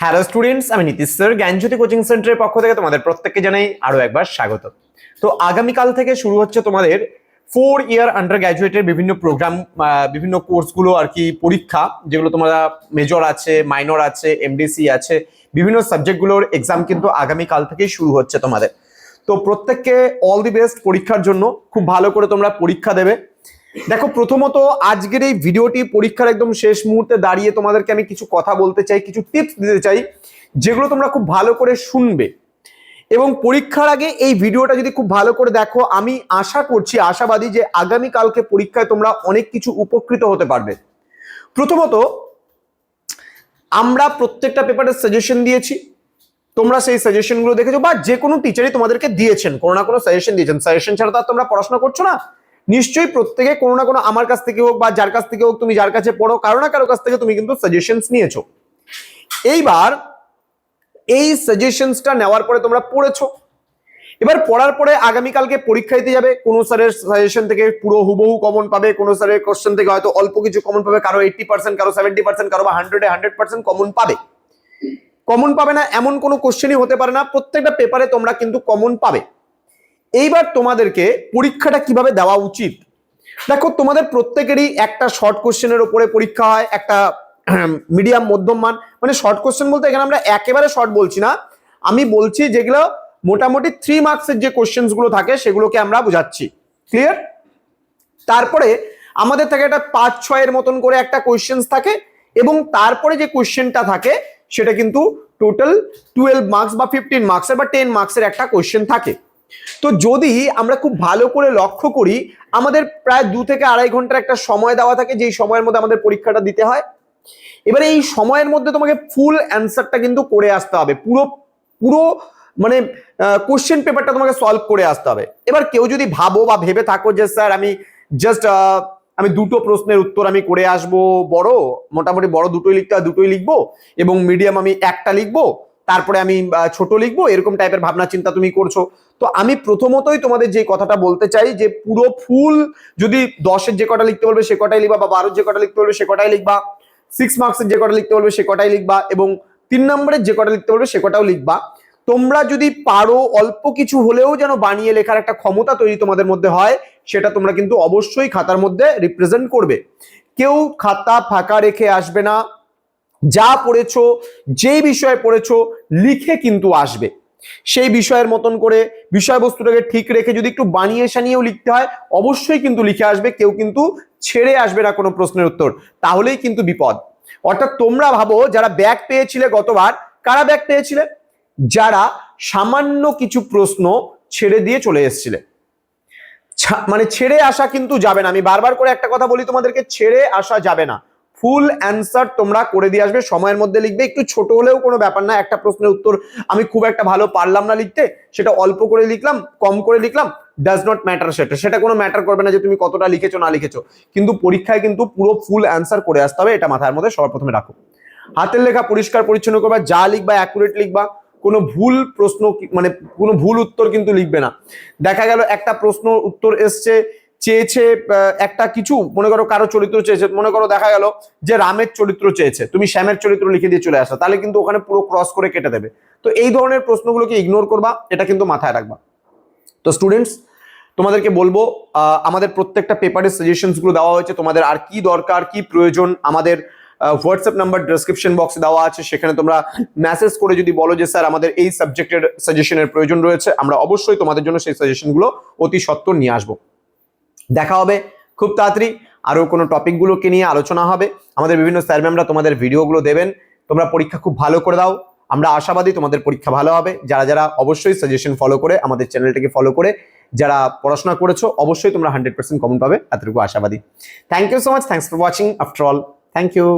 Hello students, আমি Nitish sir জ্ঞানজ্যোতি coaching সেন্টারের পক্ষ থেকে তোমাদের প্রত্যেককে জানাই আরো একবার স্বাগত। তো আগামীকাল থেকে শুরু হচ্ছে তোমাদের 4 ইয়ার আন্ডার গ্র্যাজুয়েটের বিভিন্ন প্রোগ্রাম, বিভিন্ন কোর্সগুলো আর কি পরীক্ষা, যেগুলো তোমরা মেজর আছে, মাইনর আছে, এমডিসি আছে, বিভিন্ন সাবজেক্টগুলোর এক্সাম কিন্তু আগামীকাল থেকেই শুরু হচ্ছে তোমাদের। তো প্রত্যেককে অল দি বেস্ট পরীক্ষার জন্য। খুব ভালো করে তোমরা পরীক্ষা দেবে। দেখো, প্রথমত আজকের এই ভিডিওটি পরীক্ষার একদম শেষ মুহূর্তে দাঁড়িয়ে তোমাদেরকে আমি কিছু কথা বলতে চাই, কিছু টিপস দিতে চাই, যেগুলো তোমরা খুব ভালো করে শুনবে এবং পরীক্ষার আগে এই ভিডিওটা যদি খুব ভালো করে দেখো, আমি আশা করছি, আশাবাদী যে আগামীকালকে পরীক্ষায় তোমরা অনেক কিছু উপকৃত হতে পারবে। প্রথমত, আমরা প্রত্যেকটা পেপারের সাজেশন দিয়েছি, তোমরা সেই সাজেশনগুলো দেখেছো, বা যে কোনো টিচারই তোমাদেরকে দিয়েছেন, কোনো না কোনো সাজেশন দিয়েছেন। সাজেশন ছাড়া তো আর তোমরা পড়াশোনা করছো না, নিশ্চয়ই প্রত্যেকে কোনো না কোনো, আমার কাছ থেকে হোক বা যার কাছ থেকে হোক, তুমি যার কাছে পড়ো, কারো না কারো কাছ থেকে তুমি কিন্তু সাজেশনস নিয়েছো। এইবার এই সাজেশনসটা নেওয়ার পরে তোমরা পড়েছো, এবার পড়ার পরে আগামীকালকে পরীক্ষা দিতে যাবে। কোনো স্যারের সাজেশন থেকে পুরো হুবহু কমন পাবে, কোনো স্যারের কোশ্চেন থেকে হয়তো অল্প কিছু কমন পাবে, কারো 80%, কারো 70%, কারো বা 100% কমন পাবে। কমন পাবে না এমন কোনো কোশ্চেনই হতে পারে না, প্রত্যেকটা পেপারে তোমরা কিন্তু কমন পাবে। এইবার তোমাদেরকে পরীক্ষাটা কিভাবে দেওয়া উচিত, দেখো, তোমাদের প্রত্যেকেরই একটা শর্ট কোশ্চেনের উপরে পরীক্ষা হয়, একটা মিডিয়াম মধ্যম মান, মানে শর্ট কোশ্চেন বলতে এখানে আমরা একেবারে শর্ট বলছি না, আমি বলছি যেগুলো মোটামুটি 3 মার্কসের যে কোশ্চেন গুলো থাকে সেগুলোকে আমরা বোঝাচ্ছি। ক্লিয়ার? তারপরে আমাদের থাকে একটা 5-6 এর মতন করে একটা কোশ্চেন থাকে, এবং তারপরে যে কোশ্চেনটা থাকে সেটা কিন্তু টোটাল 12 মার্কস বা 15 মার্কসের বা 10 মার্কসের একটা কোশ্চেন থাকে। তো যদি আমরা খুব ভালো করে লক্ষ্য করি, আমাদের প্রায় 2 থেকে 2.5 ঘন্টার একটা সময় দেওয়া থাকে, যেই সময়ের মধ্যে আমাদের পরীক্ষাটা দিতে হয়। এবারে এই সময়ের মধ্যে তোমাকে ফুল অ্যান্সারটা কিন্তু করে আসতে হবে, পুরো পুরো মানে কোশ্চেন পেপারটা তোমাকে সলভ করে আসতে হবে। এবার কেউ যদি ভাবো বা ভেবে থাকো যে স্যার আমি জাস্ট আমি 2টো প্রশ্নের উত্তর আমি করে আসবো, মোটামুটি বড় 2টোই লিখতে হয়, 2টোই লিখবো, এবং মিডিয়াম আমি একটা লিখবো, তারপরে আমি ছোট লিখবো, এরকম টাইপের ভাবনা চিন্তা তুমি করছো, তো আমি প্রথমতই তোমাদের যে কথাটা বলতে চাই যে পুরো ফুল, যদি 10-এর যে কটা লিখতে বলবে সে কটাই লিখবা, বা 12-এর যে কটা লিখতে বলবে সে কটাই লিখবা, 6 মার্কসের যে কটা লিখতে বলবে সে কটাই লিখবা, এবং 3 নম্বরের যে কটা লিখতে বলবে সে কটাও লিখবা। তোমরা যদি পারো অল্প কিছু হলেও যেন বানিয়ে লেখার একটা ক্ষমতা তৈরি তোমাদের মধ্যে হয়, সেটা তোমরা কিন্তু অবশ্যই খাতার মধ্যে রিপ্রেজেন্ট করবে। কেউ খাতা ফাঁকা রেখে আসবে না, যা পড়েছো, যেই বিষয়ে পড়েছো লিখে কিন্তু আসবে, সেই বিষয়ের মতন করে বিষয়বস্তুটাকে ঠিক রেখে যদি একটু বানিয়ে সানিয়েও লিখতে হয় অবশ্যই কিন্তু লিখে আসবে। কেউ কিন্তু ছেড়ে আসবে না কোনো প্রশ্নের উত্তর, তাহলেই কিন্তু বিপদ। অর্থাৎ তোমরা ভাবো, যারা ব্যাক পেয়েছিলে গতবার, কারা ব্যাক পেয়েছিলে? যারা সামান্য কিছু প্রশ্ন ছেড়ে দিয়ে চলে এসেছিলে। মানে ছেড়ে আসা কিন্তু যাবে না, আমি বারবার করে একটা কথা বলি তোমাদেরকে, ছেড়ে আসা যাবে না। ফুল অ্যান্সার তোমরা করে দিয়ে আসবে, সময়ের মধ্যে লিখবে, একটু ছোট হলেও কোনো ব্যাপার না। একটা প্রশ্নের উত্তর আমি খুব একটা ভালো পারলাম না লিখতে, সেটা অল্প করে লিখলাম, কম করে লিখলাম, ডাজ নট ম্যাটার, সেটা কোনো ম্যাটার করবে না যে তুমি কতটা লিখেছো না লিখেছো, কিন্তু পরীক্ষায় কিন্তু পুরো ফুল অ্যান্সার করে আসতে হবে, এটা মাথার মধ্যে সবার প্রথমে রাখো। হাতের লেখা পরিষ্কার পরিচ্ছন্ন করবা, যা লিখবা অ্যাকুরেট লিখবা, কোনো ভুল প্রশ্ন মানে কোনো ভুল উত্তর কিন্তু লিখবে না। দেখা গেল একটা প্রশ্ন উত্তর এসছে, চেয়েছে একটা কিছু, মনে করো কারো চরিত্র চেয়েছে, মনে করো দেখা গেল যে রামের চরিত্র চেয়েছে, তুমি শ্যামের চরিত্র লিখে দিয়ে চলে আসো, তাহলে কিন্তু ওখানে পুরো ক্রস করে কেটে দেবে। তো এই ধরনের প্রশ্নগুলোকে ইগনোর করবা, এটা কিন্তু মাথায় রাখবা। তো স্টুডেন্টস, তোমাদেরকে বলবো, আমাদের প্রত্যেকটা পেপারের সাজেশনস গুলো দেওয়া হয়েছে, তোমাদের আর কি দরকার, কি প্রয়োজন, আমাদের হোয়াটসঅ্যাপ নাম্বার ডেসক্রিপশন বক্সে দেওয়া আছে, সেখানে তোমরা মেসেজ করে যদি বলো যে স্যার আমাদের এই সাবজেক্টের সাজেশনের প্রয়োজন রয়েছে, আমরা অবশ্যই তোমাদের জন্য সেই সাজেশনগুলো অতি সত্বর নিয়ে আসবো। দেখা হবে খুব তাড়াতাড়ি, আরো কোনো টপিকগুলোকে নিয়ে আলোচনা হবে। আমাদের বিভিন্ন স্যার ম্যামরা তোমাদের ভিডিওগুলো দেবেন, তোমরা পরীক্ষা খুব ভালো করে দাও, আমরা আশাবাদী তোমাদের পরীক্ষা ভালো হবে। যারা যারা অবশ্যই সাজেশন ফলো করে, আমাদের চ্যানেলটাকে ফলো করে যারা পড়াশোনা করেছো, অবশ্যই তোমরা 100% কমন পাবে, এতটুকু আশাবাদী। Thank you so much, thanks for watching after all, thank you.